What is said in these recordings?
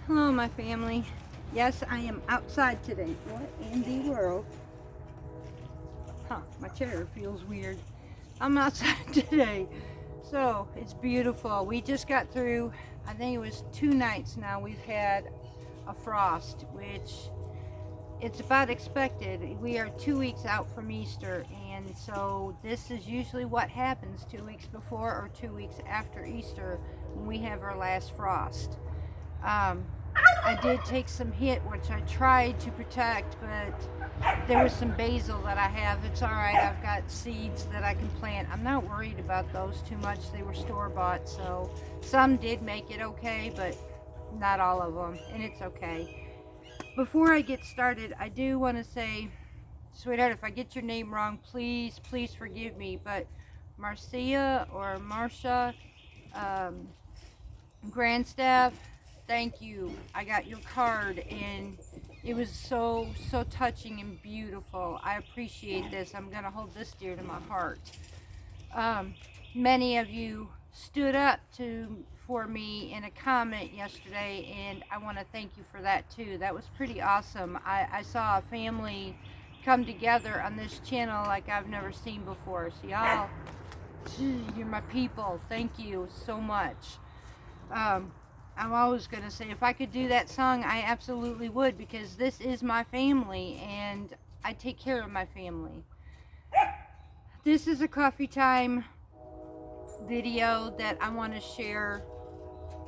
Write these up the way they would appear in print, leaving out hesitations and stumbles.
Hello, my family. Yes, I am outside today. What in the world? My chair feels weird. I'm outside today. So, it's beautiful. We just got through, I think it was 2 nights now, we've had a frost, which it's about expected. We are 2 weeks out from Easter, and so this is usually what happens 2 weeks before or 2 weeks after Easter when we have our last frost. I did take some hit, which I tried to protect, but there was some basil that I have. It's all right. I've got seeds that I can plant. I'm not worried about those too much. They were store-bought, so some did make it okay, but not all of them, and it's okay. Before I get started, I do want to say, sweetheart, if I get your name wrong, please forgive me, but Marcia or Marcia, um, Grandstaff, thank you. I got your card and it was so touching and beautiful. I appreciate this. I'm gonna hold this dear to my heart. Many of you stood up for me in a comment yesterday, and I want to thank you for that too. That was pretty awesome. I saw a family come together on this channel like I've never seen before. So y'all, you're my people. Thank you so much. I'm always going to say, if I could do that song, I absolutely would, because this is my family and I take care of my family. This is a coffee time video that I want to share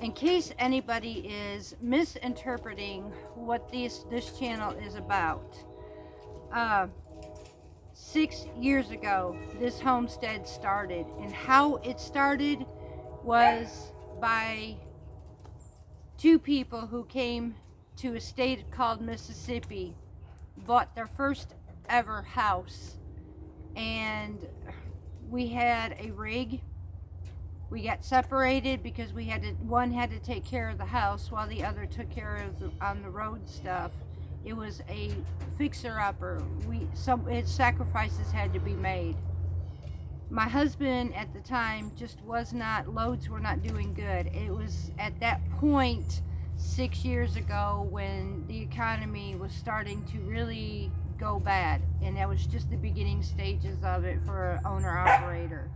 in case anybody is misinterpreting what this channel is about. 6 years ago, this homestead started, and how it started was by two people who came to a state called Mississippi, bought their first ever house, and we had a rig. We got separated because one had to take care of the house while the other took care of on the road stuff. It was a fixer-upper. Sacrifices had to be made. My husband at the time just loads were not doing good. It was at that point 6 years ago when the economy was starting to really go bad, and that was just the beginning stages of it for an owner-operator.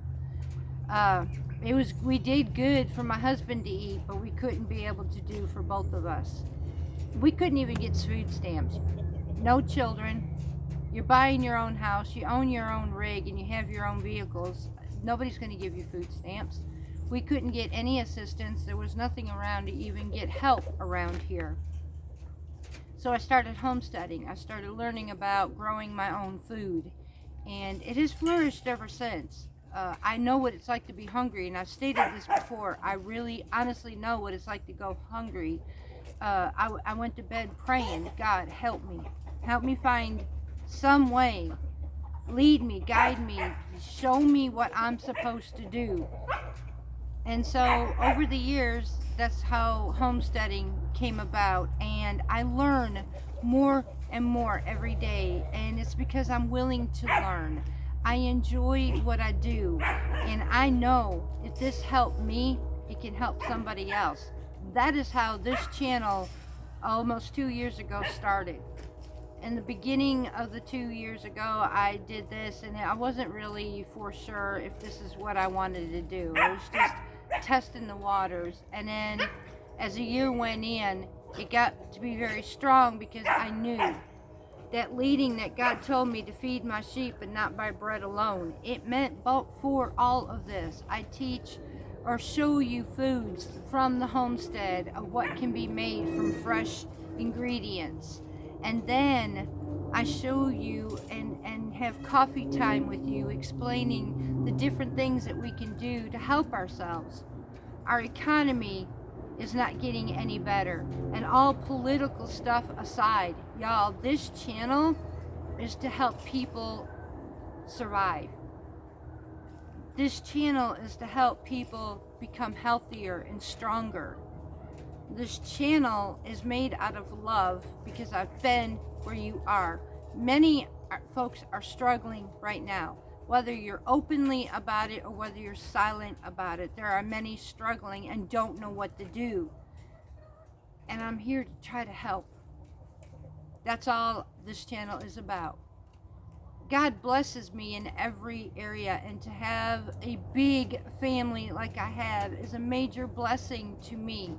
We did good for my husband to eat, but we couldn't be able to do for both of us. We couldn't even get food stamps. No children. You're buying your own house, you own your own rig, and you have your own vehicles. Nobody's going to give you food stamps. We couldn't get any assistance. There was nothing around to even get help around here. So I started homesteading. I started learning about growing my own food, and it has flourished ever since. I know what it's like to be hungry, and I've stated this before. I really honestly know what it's like to go hungry. I went to bed praying, God, help me. Help me find some way. Lead me, guide me, show me what I'm supposed to do. And so over the years, that's how homesteading came about, and I learn more and more every day, and it's because I'm willing to learn. I enjoy what I do, and I know if this helped me, it can help somebody else. That is how this channel almost 2 years ago started. In the beginning of the 2 years ago, I did this, and I wasn't really for sure if this is what I wanted to do. I was just testing the waters, and then as the year went in, it got to be very strong because I knew that leading that God told me to feed my sheep and not by bread alone. It meant for all of this. I teach or show you foods from the homestead of what can be made from fresh ingredients. And then I show you and have coffee time with you explaining the different things that we can do to help ourselves. Our economy is not getting any better. And all political stuff aside, y'all, this channel is to help people survive. This channel is to help people become healthier and stronger. This channel is made out of love because I've been where you are. Many folks are struggling right now. Whether you're openly about it or whether you're silent about it, there are many struggling and don't know what to do. and I'm here to try to help. That's all this channel is about. God blesses me in every area, and to have a big family like I have is a major blessing to me,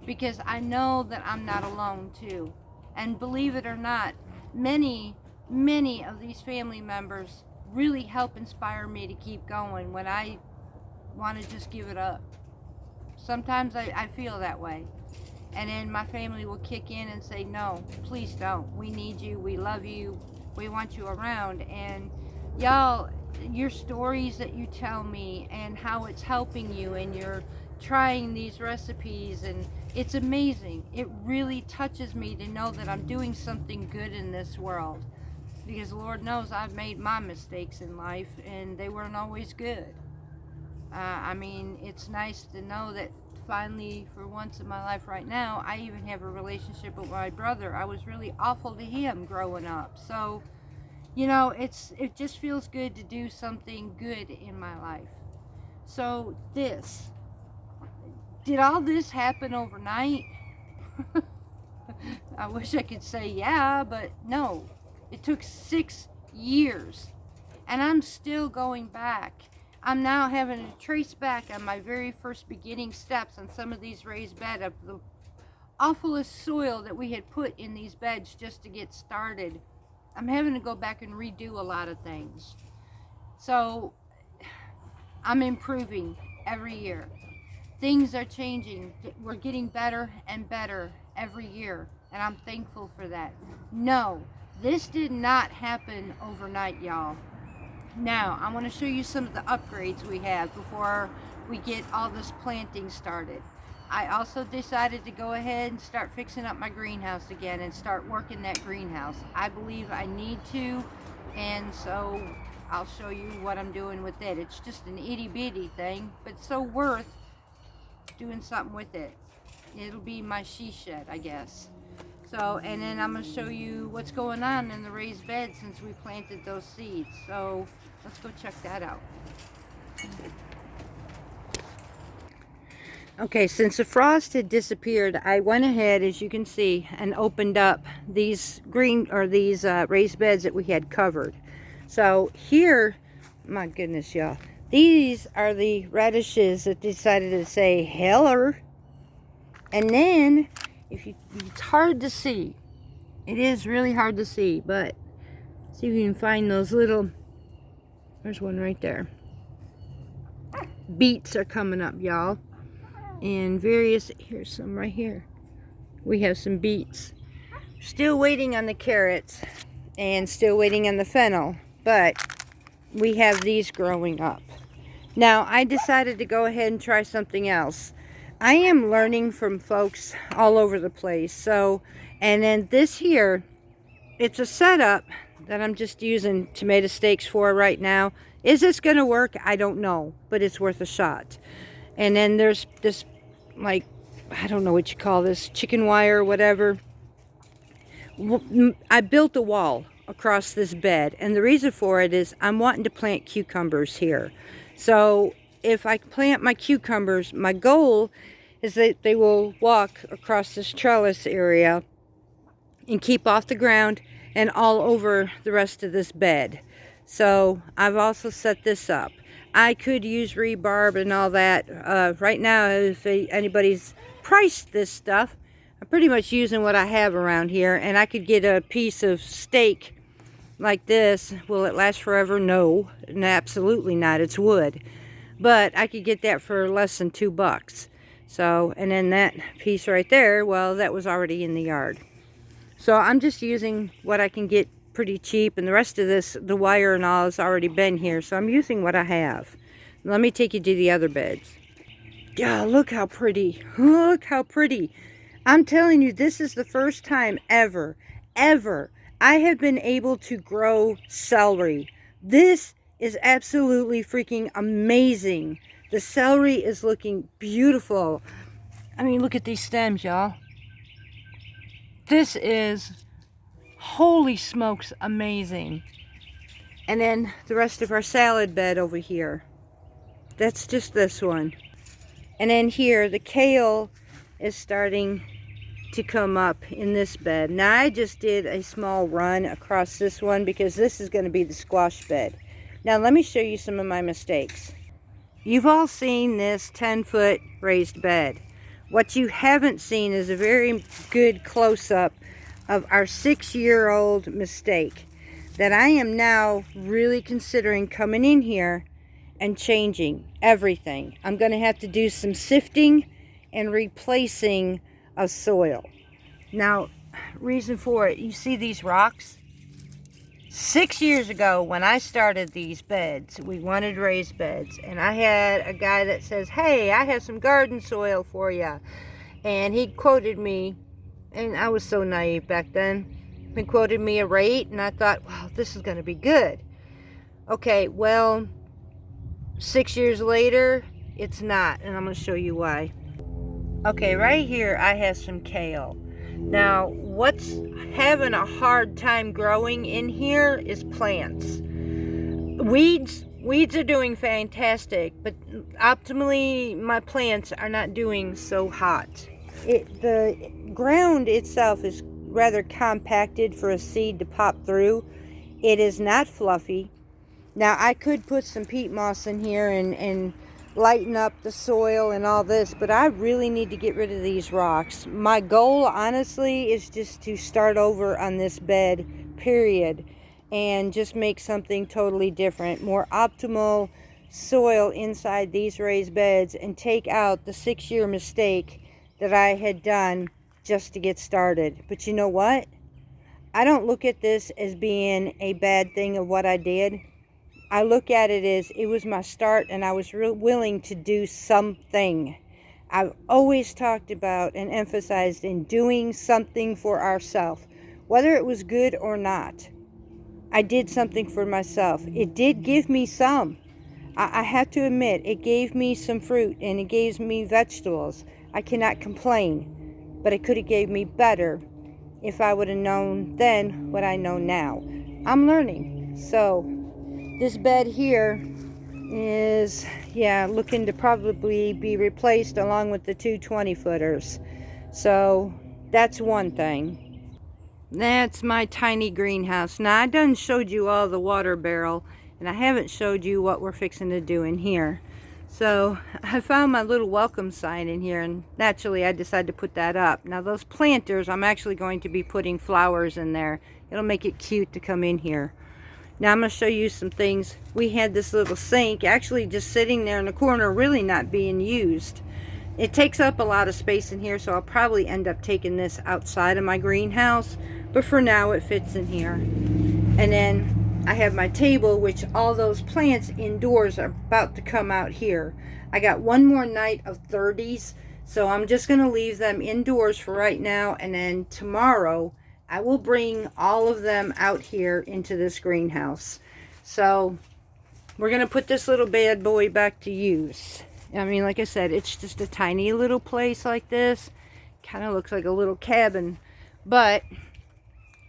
because I know that I'm not alone too. And believe it or not, many of these family members really help inspire me to keep going when I want to just give it up. Sometimes I feel that way. And then my family will kick in and say, no, please don't. We need you. We love you. We want you around. And y'all, your stories that you tell me and how it's helping you, and you're trying these recipes, and it's amazing. It really touches me to know that I'm doing something good in this world, because Lord knows I've made my mistakes in life and they weren't always good. I mean, it's nice to know that finally, for once in my life right now, I even have a relationship with my brother. I was really awful to him growing up. So, you know, it just feels good to do something good in my life. So did all this happen overnight? I wish I could say yeah, but no. It took 6 years, and I'm still going back. I'm now having to trace back on my very first beginning steps on some of these raised beds, of the awfulest soil that we had put in these beds just to get started. I'm having to go back and redo a lot of things. So I'm improving every year. Things are changing. We're getting better and better every year, and I'm thankful for that. No, this did not happen overnight, y'all. Now, I want to show you some of the upgrades we have before we get all this planting started. I also decided to go ahead and start fixing up my greenhouse again and start working that greenhouse. I believe I need to, and so I'll show you what I'm doing with it. It's just an itty bitty thing, but so worth doing something with it. It'll be my she shed, I guess. So, and then I'm going to show you what's going on in the raised bed since we planted those seeds. So let's go check that out. Okay, since the frost had disappeared, I went ahead, as you can see, and opened up these raised beds that we had covered. So here, my goodness, y'all, these are the radishes that decided to say hello. And then, it's hard to see. It is really hard to see, but see if you can find those little, there's one right there. Beets are coming up, y'all. And here's some right here. We have some beets. Still waiting on the carrots and still waiting on the fennel, but we have these growing up. Now, I decided to go ahead and try something else. I am learning from folks all over the place. So, and then this here, it's a setup that I'm just using tomato stakes for right now. Is this going to work? I don't know, but it's worth a shot. And then there's this, like, I don't know what you call this, chicken wire or whatever. I built a wall across this bed, and the reason for it is I'm wanting to plant cucumbers here. So if I plant my cucumbers, my goal is that they will walk across this trellis area and keep off the ground and all over the rest of this bed. So I've also set this up. I could use rebarb and all that. Right now, if anybody's priced this stuff, I'm pretty much using what I have around here, and I could get a piece of steak like this. Will it last forever? No, absolutely not. It's wood. But I could get that for less than $2. So, and then that piece right there, well, that was already in the yard. So I'm just using what I can get pretty cheap, and the rest of this, the wire and all, has already been here. So I'm using what I have. Let me take you to the other beds. Yeah, look how pretty. Look how pretty. I'm telling you, this is the first time ever I have been able to grow celery. This is absolutely freaking amazing. The celery is looking beautiful. I mean, look at these stems, y'all. This is, holy smokes, amazing. And then the rest of our salad bed over here. That's just this one. And then here, the kale is starting to come up in this bed. Now I just did a small run across this one because this is going to be the squash bed. Now let me show you some of my mistakes. You've all seen this 10-foot raised bed. What you haven't seen is a very good close-up of our 6-year-old mistake that I am now really considering coming in here and changing everything. I'm going to have to do some sifting and replacing of soil. Now, reason for it, you see these rocks? 6 years ago when I started these beds, we wanted raised beds, and I had a guy that says, hey, I have some garden soil for you, and he quoted me, and I was so naive back then. He quoted me a rate, and I thought, wow, this is going to be good. Okay, well, 6 years later, it's not, and I'm going to show you why. Okay, right here I have some kale. Now, what's having a hard time growing in here is plants. Weeds are doing fantastic, but optimally my plants are not doing so hot. The ground itself is rather compacted for a seed to pop through. It is not fluffy. Now I could put some peat moss in here and lighten up the soil and all this, but I really need to get rid of these rocks. My goal, honestly, is just to start over on this bed, period, and just make something totally different, more optimal soil inside these raised beds, and take out the 6-year mistake that I had done just to get started. But you know what? I don't look at this as being a bad thing of what I did. I look at it as it was my start, and I was willing to do something. I've always talked about and emphasized in doing something for ourselves, whether it was good or not. I did something for myself. It did give me some. I have to admit, it gave me some fruit and it gave me vegetables. I cannot complain, but it could have gave me better if I would have known then what I know now. I'm learning. So this bed here is, looking to probably be replaced along with the 2 20-footers. So that's one thing. That's my tiny greenhouse. Now I done showed you all the water barrel, and I haven't showed you what we're fixing to do in here. So I found my little welcome sign in here, and naturally I decided to put that up. Now those planters, I'm actually going to be putting flowers in there. It'll make it cute to come in here. Now I'm going to show you some things. We had this little sink actually just sitting there in the corner, really not being used. It takes up a lot of space in here, so I'll probably end up taking this outside of my greenhouse, but for now it fits in here. And then I have my table, which all those plants indoors are about to come out here. I got one more night of 30s, so I'm just going to leave them indoors for right now, and then tomorrow I will bring all of them out here into this greenhouse. So we're going to put this little bad boy back to use. I mean, like I said, it's just a tiny little place like this. Kind of looks like a little cabin. But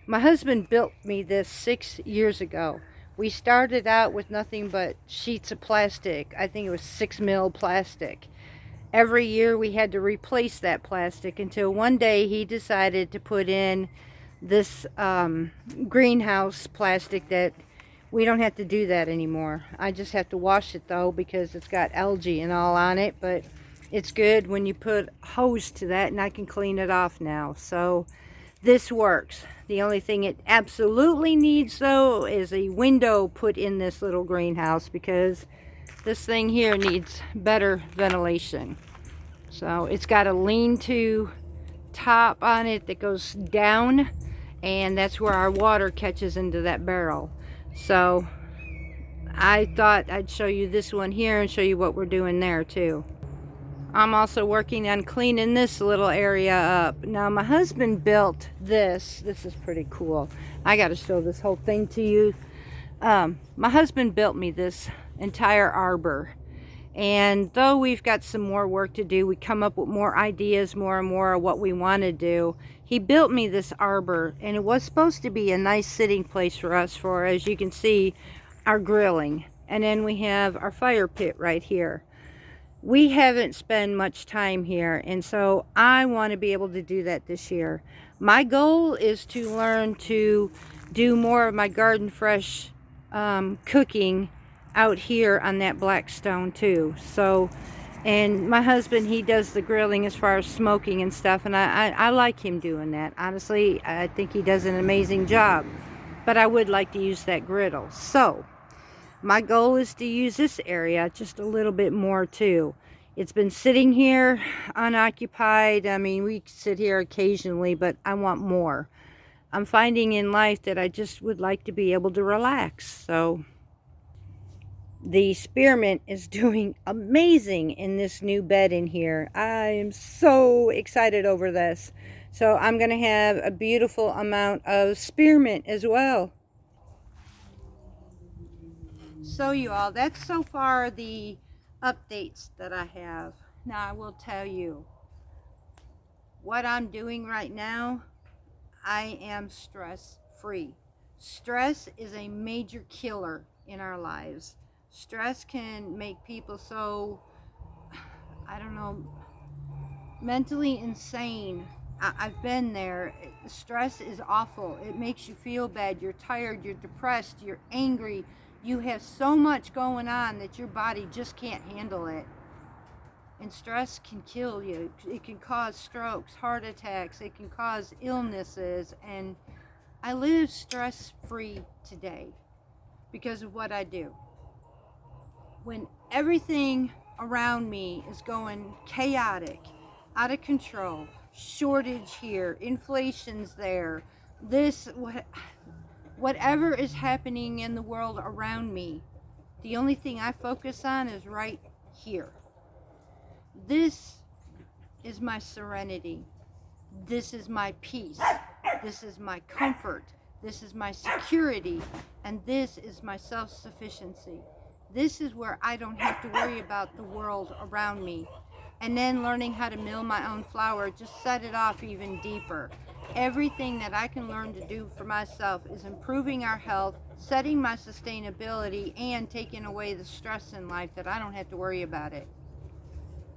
my husband built me this 6 years ago. We started out with nothing but sheets of plastic. I think it was 6 mil plastic. Every year we had to replace that plastic until one day he decided to put in this greenhouse plastic that we don't have to do that anymore. I just have to wash it though, because it's got algae and all on it, but it's good when you put hose to that, and I can clean it off now. So this works. The only thing it absolutely needs though is a window put in this little greenhouse, because this thing here needs better ventilation. So it's got a lean-to top on it that goes down, and that's where our water catches into that barrel. So I thought I'd show you this one here and show you what we're doing there too. I'm also working on cleaning this little area up. Now my husband built this. This is pretty cool. I got to show this whole thing to you. My husband built me this entire arbor. And though we've got some more work to do, we come up with more ideas, more and more of what we want to do. He built me this arbor, and it was supposed to be a nice sitting place for us for, as you can see, our grilling. And then we have our fire pit right here. We haven't spent much time here, and so I want to be able to do that this year. My goal is to learn to do more of my garden fresh cooking out here on that black stone too. So, and my husband, he does the grilling as far as smoking and stuff, and I like him doing that. Honestly, I think he does an amazing job, but I would like to use that griddle. So my goal is to use this area just a little bit more too. It's been sitting here unoccupied. I mean, we sit here occasionally, but I want more. I'm finding in life that I just would like to be able to relax. So the spearmint is doing amazing in this new bed in here. I am so excited over this. So I'm going to have a beautiful amount of spearmint as well. So you all, that's so far the updates that I have. Now I will tell you what I'm doing right now. I am stress free. Stress is a major killer in our lives. Stress can make people so, I don't know, mentally insane. I've been there. Stress is awful. It makes you feel bad. You're tired, you're depressed, you're angry. You have so much going on that your body just can't handle it. And stress can kill you. It can cause strokes, heart attacks, it can cause illnesses. And I live stress-free today because of what I do. When everything around me is going chaotic, out of control, shortage here, inflation's there, whatever is happening in the world around me, the only thing I focus on is right here. This is my serenity. This is my peace. This is my comfort. This is my security. And this is my self-sufficiency. This is where I don't have to worry about the world around me. And then learning how to mill my own flour just set it off even deeper. Everything that I can learn to do for myself is improving our health, setting my sustainability, and taking away the stress in life that I don't have to worry about it.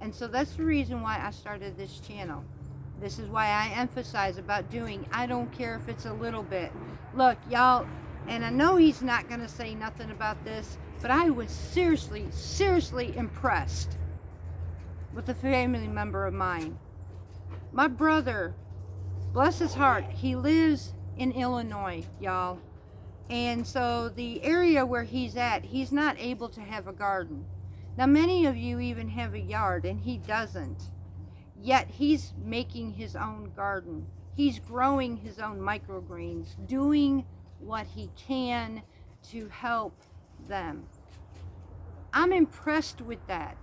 And so that's the reason why I started this channel. This is why I emphasize about doing, I don't care if it's a little bit. Look, y'all, and I know he's not going to say nothing about this, but I was seriously impressed with a family member of mine. My brother, bless his heart, he lives in Illinois, y'all. And so the area where he's at, he's not able to have a garden. Now, many of you even have a yard, and he doesn't. Yet he's making his own garden. He's growing his own microgreens, doing what he can to help them. I'm impressed with that.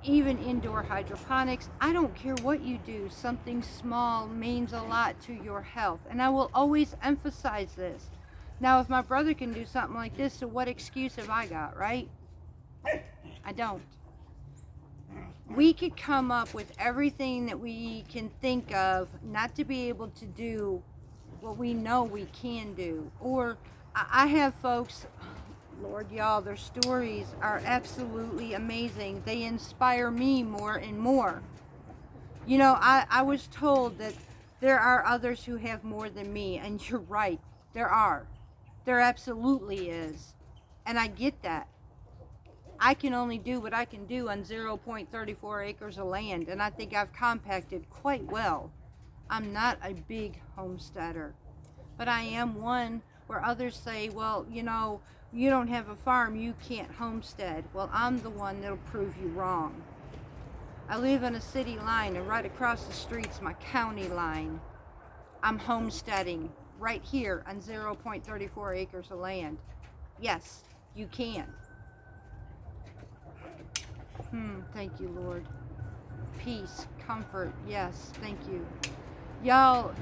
Even indoor hydroponics, I don't care what you do, something small means a lot to your health. And I will always emphasize this. Now, if my brother can do something like this, so what excuse have I got, right? I don't. We could come up with everything that we can think of not to be able to do what we know we can do. Or I have folks, Lord, y'all, their stories are absolutely amazing. They inspire me more and more. You know, I was told that there are others who have more than me, and you're right, there are. There absolutely is. And I get that. I can only do what I can do on 0.34 acres of land, and I think I've compacted quite well. I'm not a big homesteader, but I am one where others say, well, you know, you don't have a farm, you can't homestead. Well, I'm the one that'll prove you wrong. I live on a city line, and right across the street's my county line. I'm homesteading right here on 0.34 acres of land. Yes, you can. Thank you, Lord. Peace, comfort, yes, thank you. Y'all,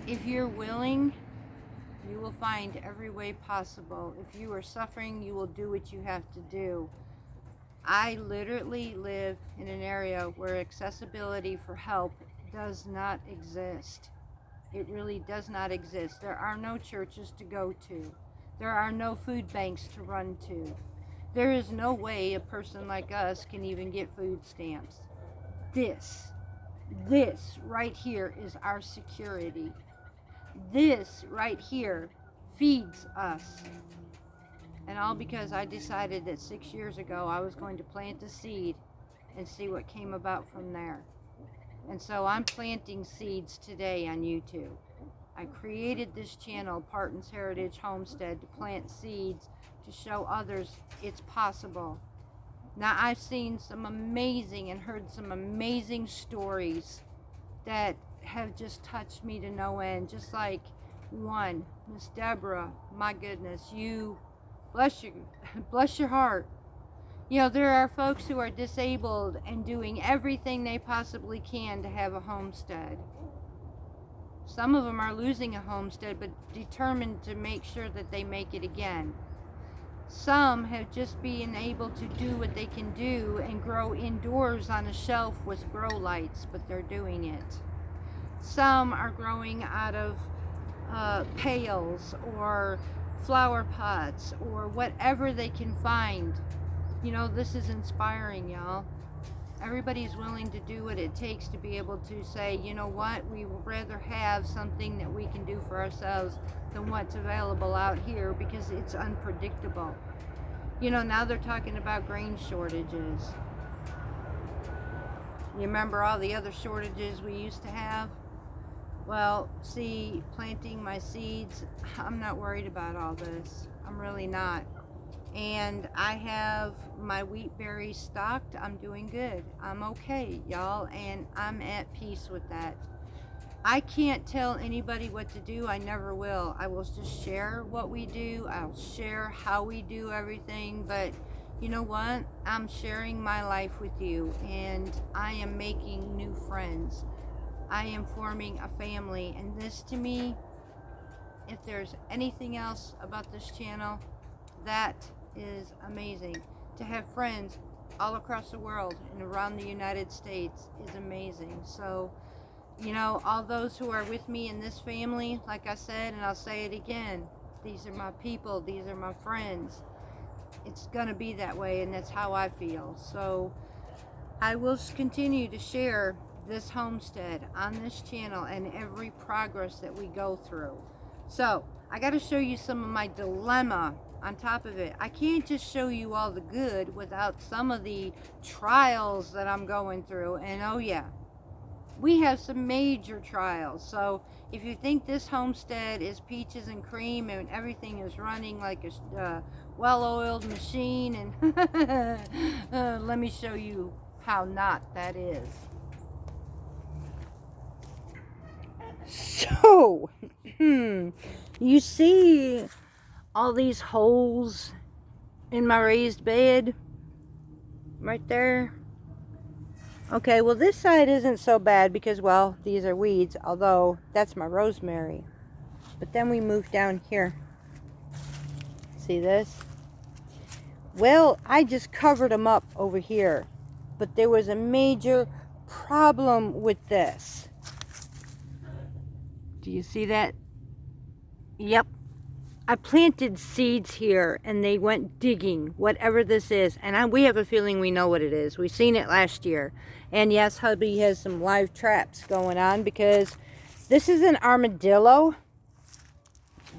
if you're willing, you will find every way possible. If you are suffering, you will do what you have to do. I literally live in an area where accessibility for help does not exist. It really does not exist. There are no churches to go to. There are no food banks to run to. There is no way a person like us can even get food stamps. This right here is our security. This right here feeds us. And all because I decided that 6 years ago I was going to plant a seed and see what came about from there. And so I'm planting seeds today on YouTube. I created this channel, Parton's Heritage Homestead, to plant seeds to show others it's possible. Now, I've seen some amazing and heard some amazing stories that have just touched me to no end. Just like one, Miss Deborah, my goodness, you, bless your heart. You know, there are folks who are disabled and doing everything they possibly can to have a homestead. Some of them are losing a homestead, but determined to make sure that they make it again. Some have just been able to do what they can do and grow indoors on a shelf with grow lights, but they're doing it. Some are growing out of pails or flower pots or whatever they can find. You know, this is inspiring, y'all. Everybody's willing to do what it takes to be able to say, you know what, we would rather have something that we can do for ourselves than what's available out here, because it's unpredictable. You know, now they're talking about grain shortages. You remember all the other shortages we used to have? Well, see, planting my seeds, I'm not worried about all this. I'm really not. And I have my wheat berries stocked. I'm doing good. I'm okay, y'all, and I'm at peace with that. I can't tell anybody what to do. I never will. I will just share what we do. I'll share how we do everything. But you know what? I'm sharing my life with you, and I am making new friends. I am forming a family, and this, to me, if there's anything else about this channel, that is amazing. To have friends all across the world and around the United States is amazing. So, you know, all those who are with me in this family, like I said, and I'll say it again, these are my people, these are my friends. It's gonna be that way, and that's how I feel. So I will continue to share this homestead on this channel and every progress that we go through. So I got to show you some of my dilemma on top of it. I can't just show you all the good without some of the trials that I'm going through. And oh yeah, we have some major trials. So if you think this homestead is peaches and cream and everything is running like a well-oiled machine, and let me show you how not that is. So, you see all these holes in my raised bed right there? Okay, well, this side isn't so bad because, well, these are weeds, although that's my rosemary. But then we move down here. See this? Well, I just covered them up over here, but there was a major problem with this. Do you see that? Yep. I planted seeds here and they went digging, whatever this is. And we have a feeling we know what it is. We've seen it last year. And yes, hubby has some live traps going on because this is an armadillo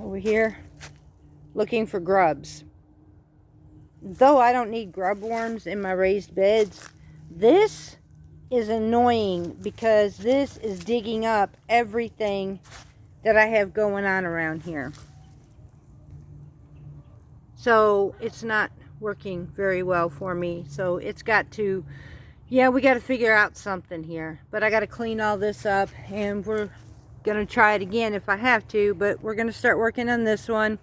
over here looking for grubs. Though I don't need grub worms in my raised beds, this is annoying because this is digging up everything that I have going on around here. So it's not working very well for me. So it's got to, yeah, we got to figure out something here. But I got to clean all this up, and we're going to try it again if I have to. But we're going to start working on this one,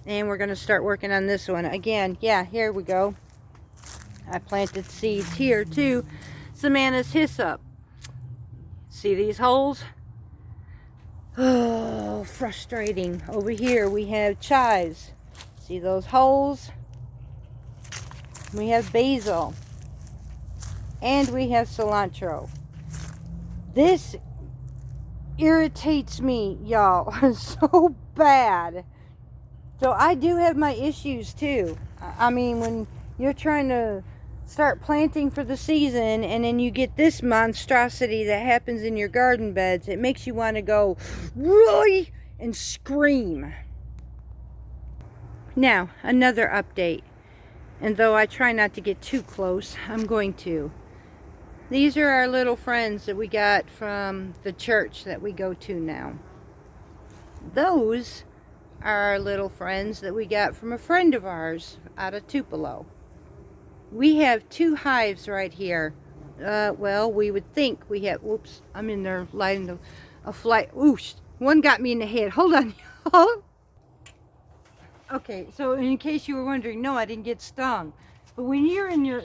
and we're going to start working on this one again. Yeah, here we go. I planted seeds here too. Samantha's hyssop. See these holes? Oh, frustrating. Over here we have chives. See those holes? We have basil. And we have cilantro. This irritates me, y'all, so bad. So I do have my issues too. I mean, when you're trying to start planting for the season and then you get this monstrosity that happens in your garden beds, it makes you want to go, really, and scream. Now, another update. And though I try not to get too close, I'm going to. These are our little friends that we got from the church that we go to now. Those are our little friends that we got from a friend of ours out of Tupelo. We have 2 hives right here. Well, we would think we have, whoops, I'm in there lighting a flight. Oosh, one got me in the head. Hold on, y'all. Okay, so in case you were wondering, no, I didn't get stung. But when you're in your,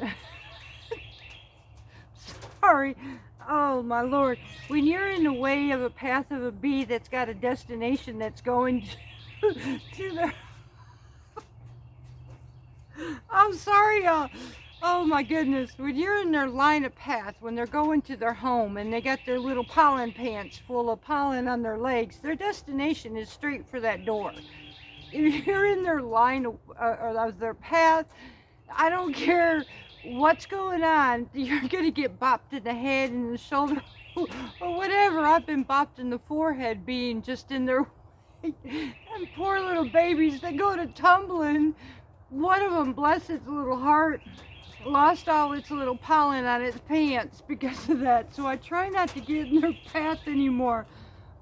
sorry, oh my Lord, when you're in the way of a path of a bee that's got a destination that's going to the, I'm sorry, y'all. Oh my goodness, when you're in their line of path, when they're going to their home and they got their little pollen pants full of pollen on their legs, their destination is straight for that door. If you're in their line of their path, I don't care what's going on, you're going to get bopped in the head and the shoulder or whatever. I've been bopped in the forehead being just in their way. And poor little babies, they go to tumbling. One of them, bless its little heart, lost all its little pollen on its pants because of that. So I try not to get in their path anymore.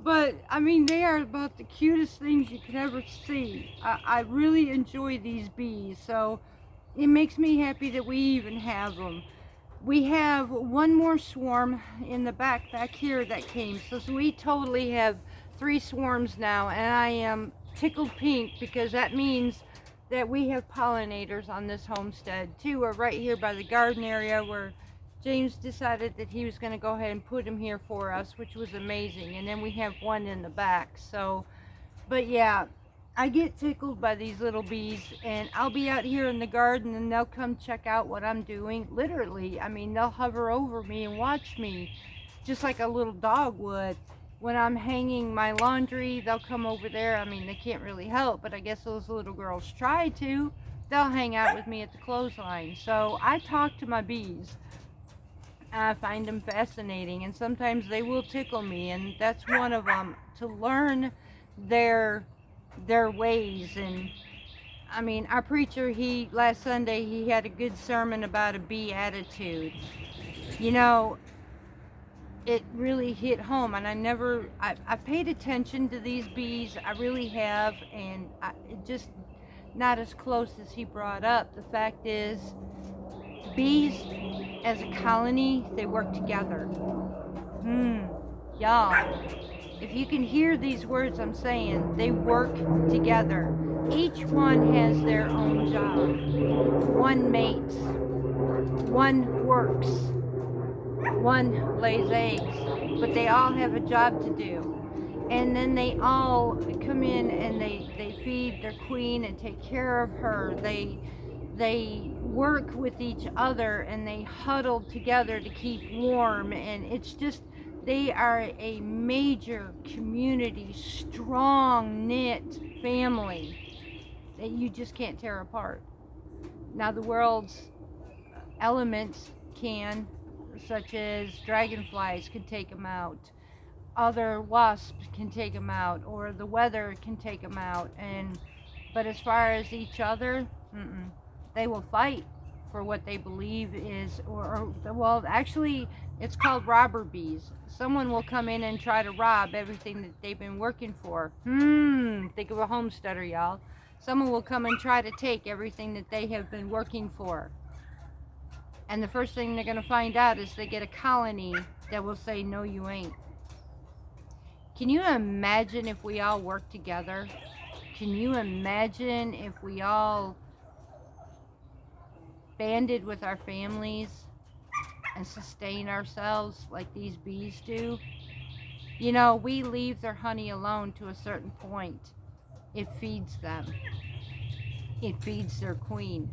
But, I mean, they are about the cutest things you could ever see. I really enjoy these bees, so it makes me happy that we even have them. We have one more swarm in the back here that came. So we totally have 3 swarms now, and I am tickled pink because that means that we have pollinators on this homestead. 2 are right here by the garden area where James decided that he was going to go ahead and put them here for us, which was amazing. And then we have 1 in the back. So, but yeah, I get tickled by these little bees, and I'll be out here in the garden and they'll come check out what I'm doing. Literally, I mean, they'll hover over me and watch me just like a little dog would. When I'm hanging my laundry, they'll come over there. I mean, they can't really help, but I guess those little girls try to. They'll hang out with me at the clothesline. So I talk to my bees. I find them fascinating, and sometimes they will tickle me, and that's one of them, to learn their ways. And I mean, our preacher, last Sunday he had a good sermon about a bee attitude. You know, it really hit home, and I paid attention to these bees, I really have, and it just not as close as he brought up. The fact is, bees as a colony, they work together. Y'all, if you can hear these words I'm saying, they work together. Each one has their own job. One mates, one works, one lays eggs, but they all have a job to do. And then they all come in and they feed their queen and take care of her. They work with each other and they huddle together to keep warm, and it's just, they are a major community, strong knit family that you just can't tear apart. Now the world's elements can, such as dragonflies can take them out, other wasps can take them out, or the weather can take them out, but as far as each other, they will fight for what they believe is, well, actually, it's called robber bees. Someone will come in and try to rob everything that they've been working for. Think of a homesteader, y'all. Someone will come and try to take everything that they have been working for. And the first thing they're going to find out is they get a colony that will say, no, you ain't. Can you imagine if we all worked together? Can you imagine if we all banded with our families and sustain ourselves like these bees do? You know, we leave their honey alone to a certain point. It feeds them. It feeds their queen.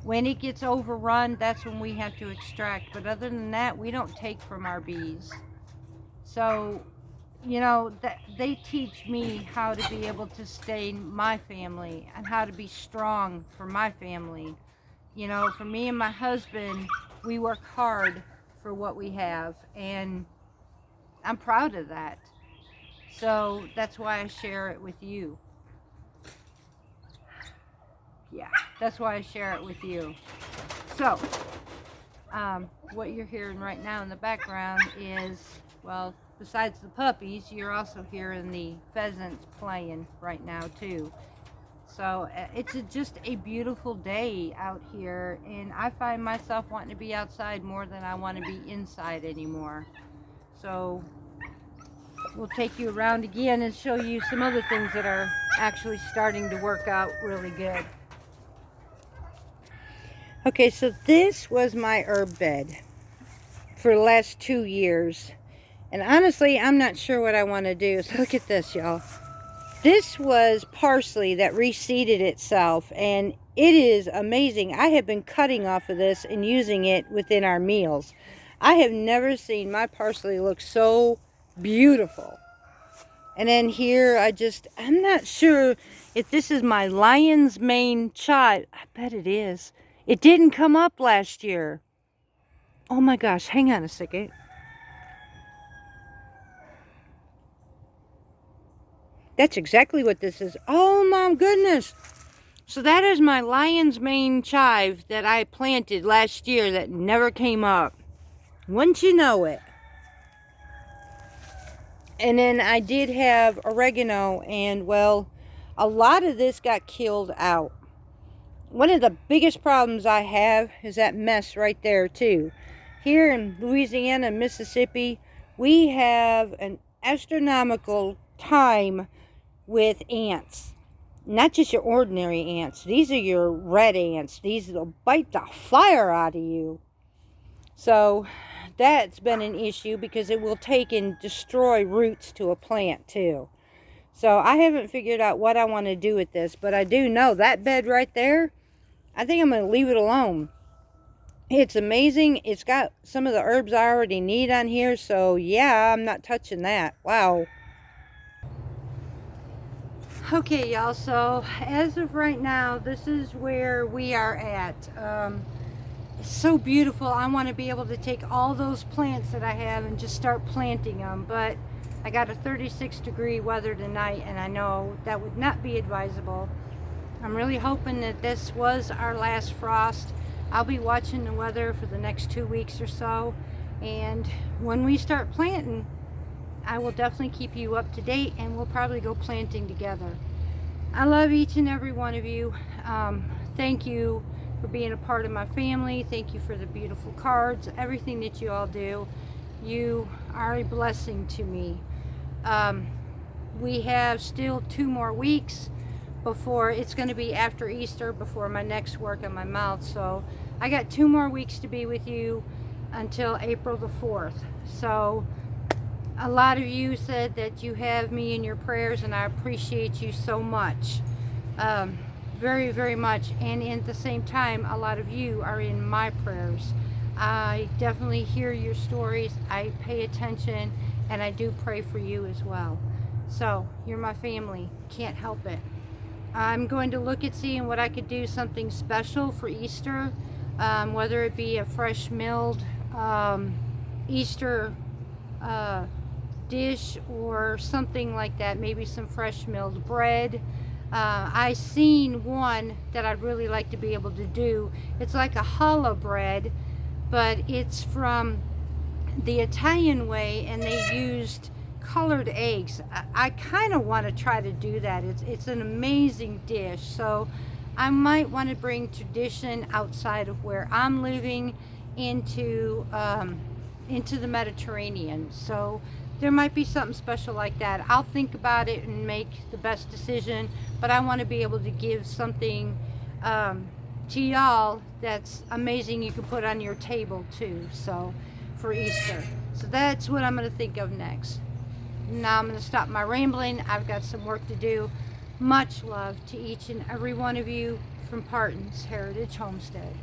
When it gets overrun, that's when we have to extract. But other than that, we don't take from our bees. So you know, that they teach me how to be able to stay my family and how to be strong for my family. You know, for me and my husband, we work hard for what we have, and I'm proud of that. So that's why I share it with you. Yeah, that's why I share it with you. So, what you're hearing right now in the background is, well, besides the puppies, you're also hearing the pheasants playing right now too. So it's just a beautiful day out here, and I find myself wanting to be outside more than I want to be inside anymore. So we'll take you around again and show you some other things that are actually starting to work out really good. Okay, so this was my herb bed for the last 2 years. And honestly, I'm not sure what I want to do. So look at this, y'all. This was parsley that reseeded itself, and it is amazing. I have been cutting off of this and using it within our meals. I have never seen my parsley look so beautiful. And then here, I'm not sure if this is my lion's mane chive. I bet it is. It didn't come up last year. Oh my gosh, hang on a second. That's exactly what this is. Oh my goodness. So that is my lion's mane chive that I planted last year that never came up. Wouldn't you know it? And then I did have oregano, and well, a lot of this got killed out. One of the biggest problems I have is that mess right there too. Here in Louisiana, Mississippi, we have an astronomical time with ants. Not just your ordinary ants. These are your red ants. These will bite the fire out of you. So that's been an issue because it will take and destroy roots to a plant too. So I haven't figured out what I want to do with this, but I do know that bed right there, I think I'm going to leave it alone. It's amazing. It's got some of the herbs I already need on here, so yeah, I'm not touching that. Wow. Okay, y'all, so as of right now, this is where we are at. It's so beautiful. I want to be able to take all those plants that I have and just start planting them, but I got a 36-degree weather tonight, and I know that would not be advisable. I'm really hoping that this was our last frost. I'll be watching the weather for the next 2 weeks or so, and when we start planting, I will definitely keep you up to date, and we'll probably go planting together. I love each and every one of you. Thank you for being a part of my family. Thank you for the beautiful cards, everything that you all do. You are a blessing to me. We have still 2 more weeks before it's going to be after Easter, before my next work on my mouth. So I got 2 more weeks to be with you until April the 4th. So a lot of you said that you have me in your prayers, and I appreciate you so much. Very, very much. And at the same time, a lot of you are in my prayers. I definitely hear your stories. I pay attention, and I do pray for you as well. So you're my family. Can't help it. I'm going to look at seeing what I could do something special for Easter, whether it be a fresh milled Easter dish or something like that, maybe some fresh milled bread. I seen one that I'd really like to be able to do. It's like a challah bread, but it's from the Italian way, and they used colored eggs. I kind of want to try to do that. It's an amazing dish. So I might want to bring tradition outside of where I'm living into the Mediterranean. So there might be something special like that. I'll think about it and make the best decision, but I want to be able to give something to y'all that's amazing you can put on your table too, so for Easter. So that's what I'm going to think of next. Now I'm going to stop my rambling. I've got some work to do. Much love to each and every one of you from Parton's Heritage Homestead.